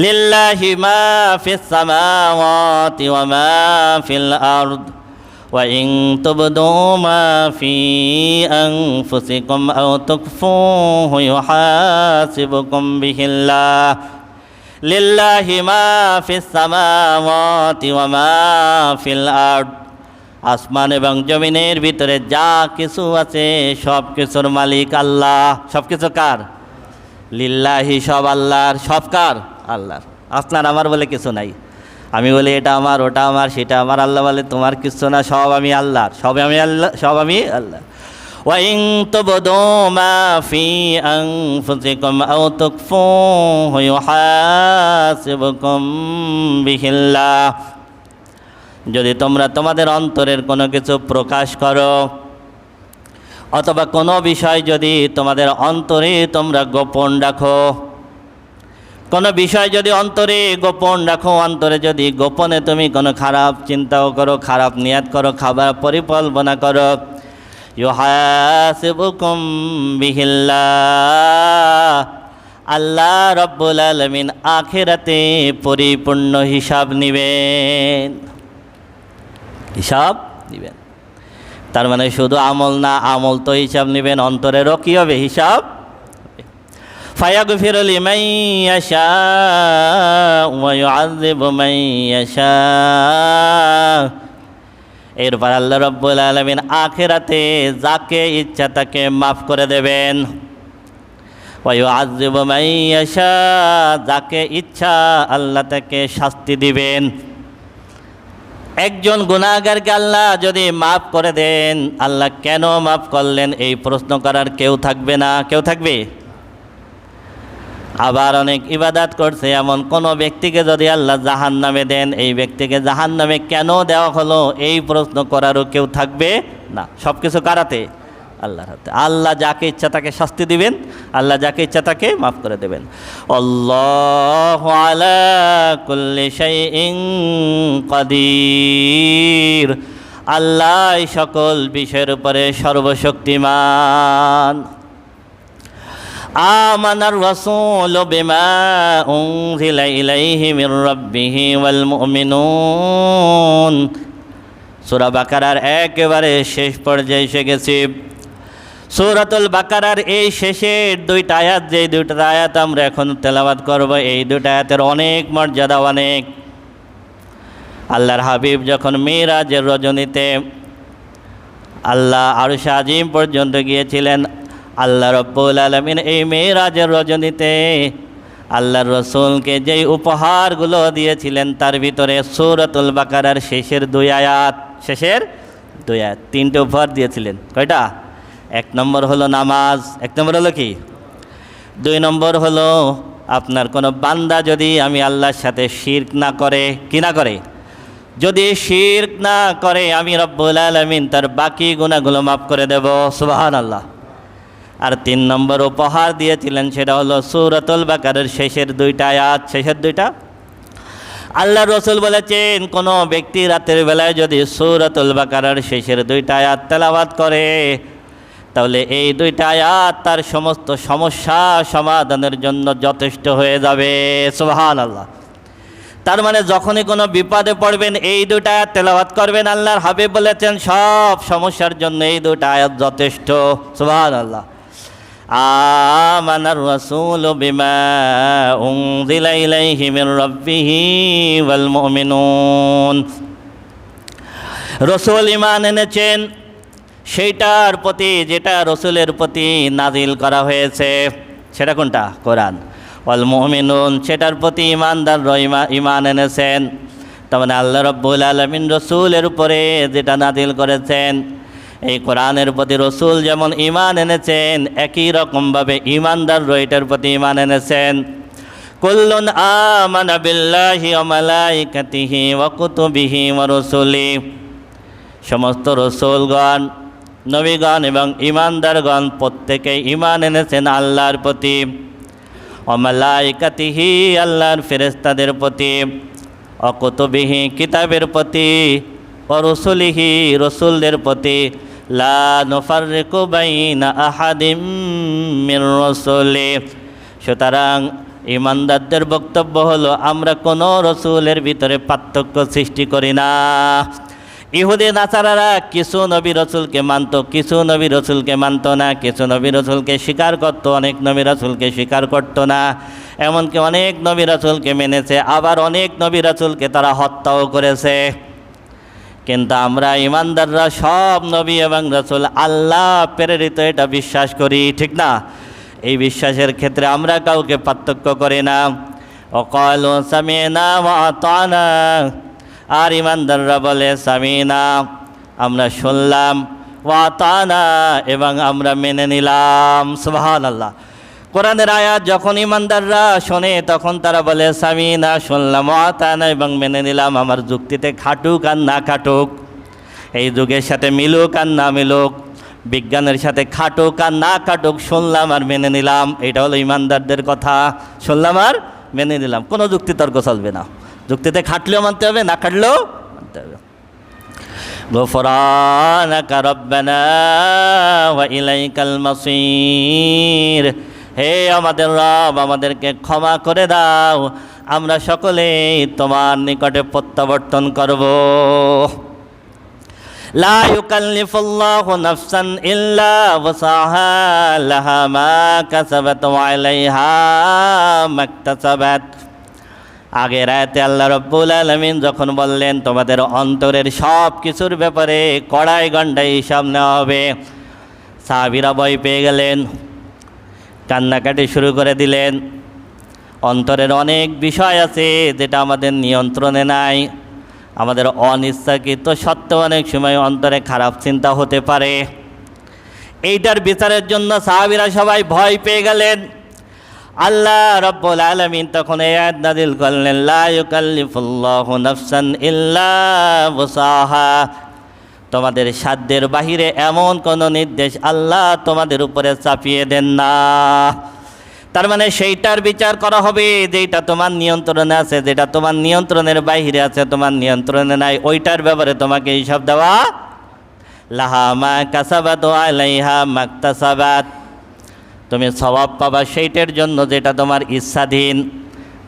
লিল্লাহি মা ফিস সামাওয়াতি ওয়া মা ফিল আরদ ওয়া ইন তুবদু মা ফি আনফুসিকুম আও তুখফুহু ইউহাসিবুকুম বিহিল্লাহ লিল্লাহি মা ফিস সামাওয়াতি ওয়া মা ফিল আরদ। আসমান এবং জমিনের ভিতরে যা কিছু আছে সব কিছুর মালিক আল্লাহ। সব কিছু কার? লিল্লাহি, সব আল্লাহর। সব কার? আল্লাহর। আপনার আমার বলে কিছু নাই। আমি বলি এটা আমার, ওটা আমার, সেটা আমার। আল্লাহ বলে তোমার কিছু না, সব আমি আল্লাহর, সব আমি আল্লাহ, সব আমি আল্লাহ। ওয়া ইন তুবদু মা ফি আনফুসিকুম আও তুখফুহু ইউহাসিবুকুম বিহিল্লাহ। যদি তোমরা তোমাদের অন্তরের কোনো কিছু প্রকাশ করো অথবা কোনো বিষয় যদি তোমাদের অন্তরে তোমরা গোপন রাখো, কোনো বিষয় যদি অন্তরে গোপন রাখো, অন্তরে যদি গোপনে তুমি কোনো খারাপ চিন্তাও করো, খারাপ নিয়াত করো, খাবার পরিকল্পনা করো, ইউহাসিবুকুম বিহিল্লাহ, আল্লাহ রব্বুল আলামিন আখিরাতে পরিপূর্ণ হিসাব নিবেন। হিসাব নিবেন তার মানে শুধু আমল না, আমল তো হিসাব নেবেন, অন্তরেরও কী হবে? হিসাব। ফায়াগফিরু লিমান ইয়াশা ওয়া ইউআযযিবু মান ইয়াশা। এরপর আল্লাহ রাব্বুল আলামিন আখিরাতে যাকে ইচ্ছা তাকে মাফ করে দেবেন। ওয়া ইউআযযিবু মান ইয়াশা, যাকে ইচ্ছা আল্লাহ তাকে শাস্তি দিবেন। একজন গুনাহগারকে আল্লাহ যদি মাফ করে দেন, আল্লাহ কেন মাফ করলেন এই প্রশ্ন করার কেউ থাকবে না। কেউ থাকবে? আবার অনেক ইবাদত করছে এমন কোনো ব্যক্তিকে যদি আল্লাহ জাহান্নামে দেন, এই ব্যক্তিকে জাহান্নামে কেন দেওয়া হলো এই প্রশ্ন করারও কেউ থাকবে না। সব কিছু কারাতে? আল্লাহর হাতে। আল্লাহ যাকে ইচ্ছা তাকে শাস্তি দিবেন, আল্লাহ যাকে ইচ্ছা তাকে মাফ করে দেবেন। আল্লাহু আলা কুল্লি শাইইন কাদির, আল্লাহ সকল বিষয়ের উপরে সর্বশক্তিমান। আমানার রাসূলু বিমা উনজিলা ইলাইহি মির রাব্বিহি ওয়াল মুমিনুন। সূরা বাকারার একেবারে শেষ পর্যায়ে এসে গেছি। সূরাতুল বাকারার এই শেষের দুইটা আয়াত, যে দুইটা আয়াত আমরা এখন তেলাওয়াত করব, এই দুইটা আয়াতের অনেক মর্যাদা, অনেক। আল্লাহর হাবিব যখন মিরাজের রজনীতে আল্লাহ আরশে আজিম পর্যন্ত গিয়েছিলেন, আল্লাহ রব্বুল আলামিন এই মিরাজের রজনীতে আল্লাহর রাসূলকে যেই উপহারগুলো দিয়েছিলেন তার ভিতরে সূরাতুল বাকারার শেষের দুই আয়াত, শেষের দুই আয়াত, তিনটে উপহার দিয়েছিলেন। কয়টা? এক নম্বর হলো নামাজ। এক নম্বর হলো কি? 2 নম্বর হলো আপনার কোনো বান্দা যদি আমি আল্লাহর সাথে শিরক না করে, কি না করে, যদি শিরক না করে আমি রব্বুল আলামিন তার বাকি গুনাহগুলো মাফ করে দেব। সুবহানাল্লাহ। আর 3 নম্বর উপহার দিয়েছিলেন সেটা হলো সূরাতুল বাকারার শেষের দুইটা আয়াত। শেষের দুইটা আল্লাহ রাসূল বলেছেন, কোনো ব্যক্তি রাতের বেলায় যদি সূরাতুল বাকারার শেষের দুইটা আয়াত তেলাওয়াত করে তাহলে এই দুইটা আয়াত তার সমস্ত সমস্যা সমাধানের জন্য যথেষ্ট হয়ে যাবে। সুবহানাল্লাহ। তার মানে যখনই কোনো বিপদে পড়বেন এই দুইটা আয়াত তেলাওয়াত করবেন। আল্লাহর হাবিব বলেছেন সব সমস্যার জন্য এই দুইটা আয়াত যথেষ্ট। সুবহানাল্লাহ। আমানার রাসূলু বিমা উনজিলা ইলাইহি মির রাব্বিহি ওয়াল মুমিনুন। রাসূল ঈমান এনেছেন সেইটার প্রতি যেটা রাসূলের প্রতি নাজিল করা হয়েছে। সেটা কোনটা? কোরআন। ওয়াল মুমিনুন, সেটার প্রতি ঈমানদাররা ঈমান এনেছেন। তার মানে আল্লাহ রাব্বুল আলামিন রাসূলের উপরে যেটা নাজিল করেছেন এই কোরআনের প্রতি রাসূল যেমন ঈমান এনেছেন, একই রকমভাবে ঈমানদাররা এটার প্রতি ঈমান এনেছেন। কুল্লুন আমানা বিল্লাহি ওয়া মালাইকাতিহি ওয়া কুতুবিহি ওয়া রুসুলিহি, সমস্ত রাসূলগণ, নবীগণ এবং ঈমানদারগণ প্রত্যেকেই ঈমান এনেছেন আল্লাহর প্রতি, ওয়া মালাইকাতিহি, আল্লাহর ফেরেশতাদের প্রতি, ওয়া কুতুবিহি, কিতাবের প্রতি, ওয়া রুসুলিহি, রাসূলদের প্রতি। লা নুফাররিকু বাইনা আহাদিম মির রাসূলি, সুতরাং ইমানদারদের বক্তব্য হলো আমরা কোনো রসুলের ভিতরে পার্থক্য সৃষ্টি করি না। ইহুদি নাসারারা কিছু নবী রসুলকে মানত, কিছু নবী রসুলকে মানত না, কিছু নবী রসুলকে স্বীকার করতো, অনেক নবী রসুলকে স্বীকার করতো না। এমনকি অনেক নবী রসুলকে মেনেছে, আবার অনেক নবী রসুলকে তারা হত্যাও করেছে। কিন্তু আমরা ইমানদাররা সব নবী এবং রসুল আল্লাহ প্রেরিত এটা বিশ্বাস করি, ঠিক না? এই বিশ্বাসের ক্ষেত্রে আমরা কাউকে পার্থক্য করি না। ওয়াকালু সামি'না ওয়া আতা'না, আর ইমানদাররা বলে সামি'না, আমরা শুনলাম, ওয়া আতা'না, এবং আমরা মেনে নিলাম। সুবহানাল্লাহ। কোরআনের আয়াত যখন ইমানদাররা শোনে তখন তারা বলে সামি'না, শুনলাম, ওয়া আতা'না, এবং মেনে নিলাম। আমার যুক্তিতে খাটুক আর না খাটুক, এই যুগের সাথে মিলুক আর না মিলুক, বিজ্ঞানের সাথে খাটুক আর না খাটুক, শুনলাম আর মেনে নিলাম। এটা হলো ইমানদারদের কথা, শুনলাম আর মেনে নিলাম। কোনো যুক্তি তর্ক চলবে না, যুক্তিতে খাটলেও মানতে হবে, না খাটলেও মানতে হবে। গফরানাকা রব্বানা ওয়া ইলাইকাল মাসির, হে আমাদের রব, আমাদেরকে ক্ষমা করে দাও, আমরা সকলেই তোমার নিকটে প্রত্যাবর্তন করব। লা ইউকাল্লিফুল্লাহু নাফসান ইল্লা ওয়াসাহা, লাহা মা কাসাবাত ওয়া আলাইহা মাকতাসাবাত। আগের আয়াতে আল্লাহ রাব্বুল আলামিন যখন বললেন তোমাদের অন্তরের সব কিছুর ব্যাপারে কড়াই গণ্ডাই হিসাব নেওয়া হবে, সাহাবীরা ভয় পেয়ে গেলেন, কান্নাকাটি শুরু করে দিলেন। অন্তরের অনেক বিষয় আছে যেটা আমাদের নিয়ন্ত্রণে নাই, আমাদের অনিচ্ছাকৃত সত্ত্বেও অনেক সময় অন্তরে খারাপ চিন্তা হতে পারে। এইটার বিচারের জন্য সাহাবীরা সবাই ভয় পেয়ে গেলেন। আল্লাহ রাব্বুল আলামিন তখন এই আয়াত নাযিল করলেন, লা ইউকাল্লিফুল্লাহু নাফসান ইল্লা ওয়াসাহা, তোমাদের সাধ্যের বাহিরে এমন কোনো নির্দেশ আল্লাহ তোমাদের উপরে চাপিয়ে দেন না। তার মানে সেইটার বিচার করা হবে যেটা তোমার নিয়ন্ত্রণে আছে, যেটা তোমার নিয়ন্ত্রণের বাইরে আছে, তোমার নিয়ন্ত্রণে নাই, ওইটার ব্যাপারে তোমাকে হিসাব দেওয়া। লাহা মা কাসাবাত ওয়া আলাইহা মাকতাসাবাত, তুমি সওয়াব পাবা সেইটার জন্য যেটা তোমার ইচ্ছাধীন,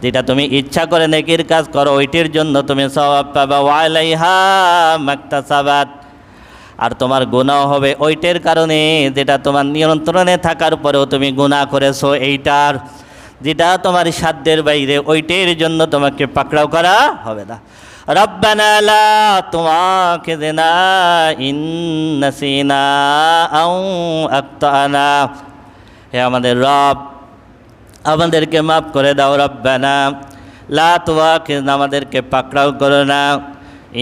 যেটা তুমি ইচ্ছা করে নেকির কাজ করো ওইটির জন্য তুমি সওয়াব পাবা। ওয়া আলাইহা মাকতাসাবাত, আর তোমার গুনাহ হবে ওইটার কারণে যেটা তোমার নিয়ন্ত্রণে থাকার পরেও তুমি গুনাহ করেছো, এইটার যেটা তোমার সাধ্যের বাইরে, ওইটার জন্য তোমাকে পাকড়াও করা হবে না। রব্বানা লা তুআখিযনা ইন নাসিনা আও আখতানা, হে আমাদের রব, আমাদেরকে মাফ করে দাও। রব্বানা লা তুআখিযনা, আমাদেরকে পাকড়াও করো না।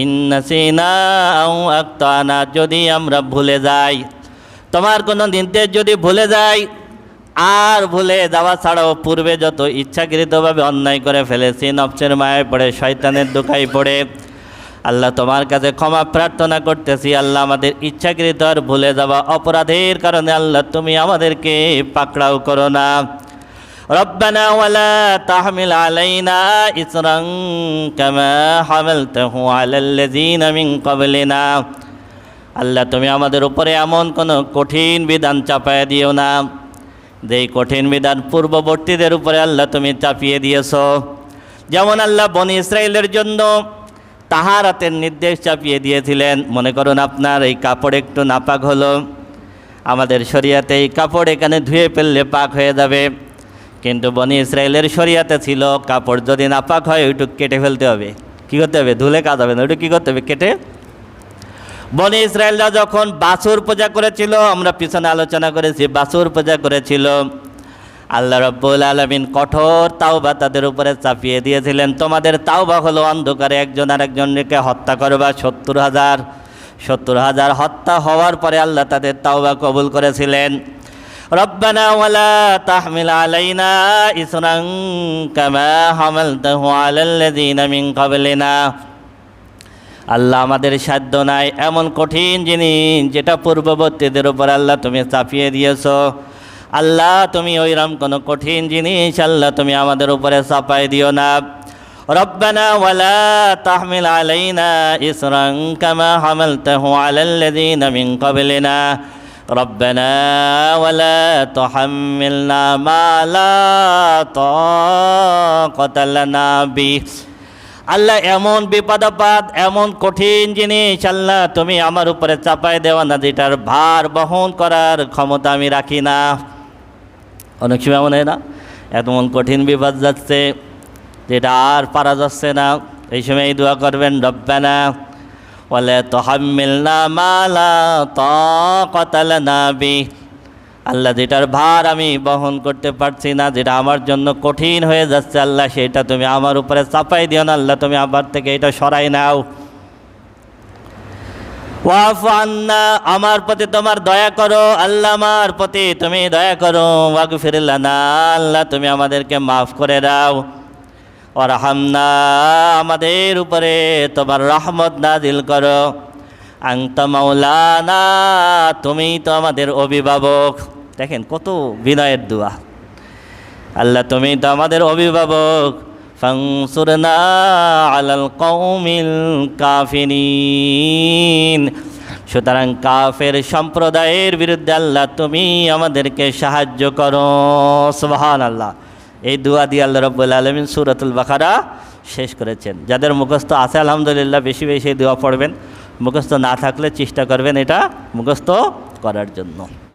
ইন নাসিনা আও আখতানা, যদি আমরা ভুলে যাই, তোমার কোনো নির্দেশ যদি ভুলে যাই, আর ভুলে যাওয়া ছাড়াও পূর্বে যত ইচ্ছাকৃতভাবে অন্যায় করে ফেলেছি, নফসের মায়ায় পড়ে, শয়তানের দোকায় পড়ে, আল্লাহ তোমার কাছে ক্ষমা প্রার্থনা করতেছি। আল্লাহ আমাদের ইচ্ছাকৃত আর ভুলে যাওয়া অপরাধের কারণে আল্লাহ তুমি আমাদেরকে পাকড়াও করো না। রব্বানা ওয়ালা তাহমিল আলাইনা ইসরান কামা হামালতাহু আলাল্লাযীনা মিন ক্বাবলিনা, আল্লাহ তুমি আমাদের উপরে এমন কোনো কঠিন বিধান চাপায় দিও না যেই কঠিন বিধান পূর্ববর্তীদের উপরে আল্লাহ তুমি চাপিয়ে দিয়েছো। যেমন আল্লাহ বনি ইসরাইলের জন্য তাহারাতের নির্দেশ চাপিয়ে দিয়েছিলেন। মনে করুন আপনার এই কাপড় একটু নাপাক হলো, আমাদের শরিয়াতে এই কাপড় এখানে ধুয়ে ফেললে পাক হয়ে যাবে, কিন্তু বনি ইসরাইলের শরিয়াতে ছিল কাপড় যদি নাপাক হয় ওইটুকু কেটে ফেলতে হবে। কী করতে হবে? ধুলে কাজ হবে না, ওইটুকু কী করতে হবে? কেটে। বনি ইসরায়েলরা যখন বাছুর পূজা করেছিল, আমরা পিছনে আলোচনা করেছি, বাছুর পূজা করেছিল, আল্লাহ রাব্বুল আলামিন কঠোর তাওবা তাদের উপরে চাপিয়ে দিয়েছিলেন। তোমাদের তাওবা হলো অন্ধকারে একজন আরেকজনকে হত্যা করবা। 70,000 হত্যা হওয়ার পরে আল্লাহ তাদের তাওবা কবুল করেছিলেন। রব্বানা ওয়ালা তাহমিল আলাইনা ইসরান কামা হামালতাহু আলাল্লাযীনা মিন ক্বাবলিনা, আল্লাহ আমাদের সাধ্য নাই এমন কঠিন জিনিস যেটা পূর্ববর্তীদের উপর আল্লাহ তুমি চাপিয়ে দিয়েছো। আল্লাহ তুমি ওইরকম কোনো কঠিন জিনিস আল্লাহ তুমি আমাদের উপরে চাপাই দিও না। রব্বানা ওয়ালা তাহমিল আলাইনা ইসরান কামা হামালতাহু আলাল্লাযীনা মিন ক্বাবলিনা, রব্বানা ওয়ালা তুহাম্মিলনা মা লা তাকাতা লানা বিহি। আল্লাহ এমন বিপদাপদ, এমন কঠিন জিনিস আল্লাহ তুমি আমার উপরে চাপায় দেওয়া না, যেটার ভার বহন করার ক্ষমতা আমি রাখি না। অনেক সময় মনে হয় না এমন কঠিন বিপদ যাচ্ছে যেটা আর পারা যাচ্ছে না, এই সময় দোয়া করবেন রব্বানা ওয়ালা তুহাম্মিলনা মা লা তাকাতা লানা বিহি। আল্লাহ যেটার ভার আমি বহন করতে পারছি না, যেটা আমার জন্য কঠিন হয়ে যাচ্ছে আল্লাহ, সেটা তুমি আমার উপরে চাপাই দিও না আল্লাহ, তুমি আমার থেকে এটা সরাই নাও। ওয়াফু আন্না, আমার প্রতি তোমার দয়া করো আল্লাহ, আমার প্রতি তুমি দয়া করো। ওয়াগফির লানা, আল্লাহ তুমি আমাদেরকে মাফ করে দাও। ওয়ারহামনা, আমাদের উপরে তোমার রহমত নাজিল করো। আনতা মাওলানা, তুমি তো আমাদের অভিভাবক। দেখেন কত বিনয়ের দোয়া, আল্লাহ তুমি তো আমাদের অভিভাবক। ফানসুরনা আলাল কওমিল কাফিরিন, সুতরাং কাফের সম্প্রদায়ের বিরুদ্ধে আল্লাহ তুমি আমাদেরকে সাহায্য করো। সুবহানাল্লাহ। এই দোয়া দিয়ে আল্লাহ রাব্বুল আলামিন সূরাতুল বাকারা শেষ করেছেন। যাদের মুখস্থ আছে আলহামদুলিল্লাহ বেশি বেশি দোয়া পড়বেন, মুখস্থ না থাকলে চেষ্টা করবেন এটা মুখস্থ করার জন্য।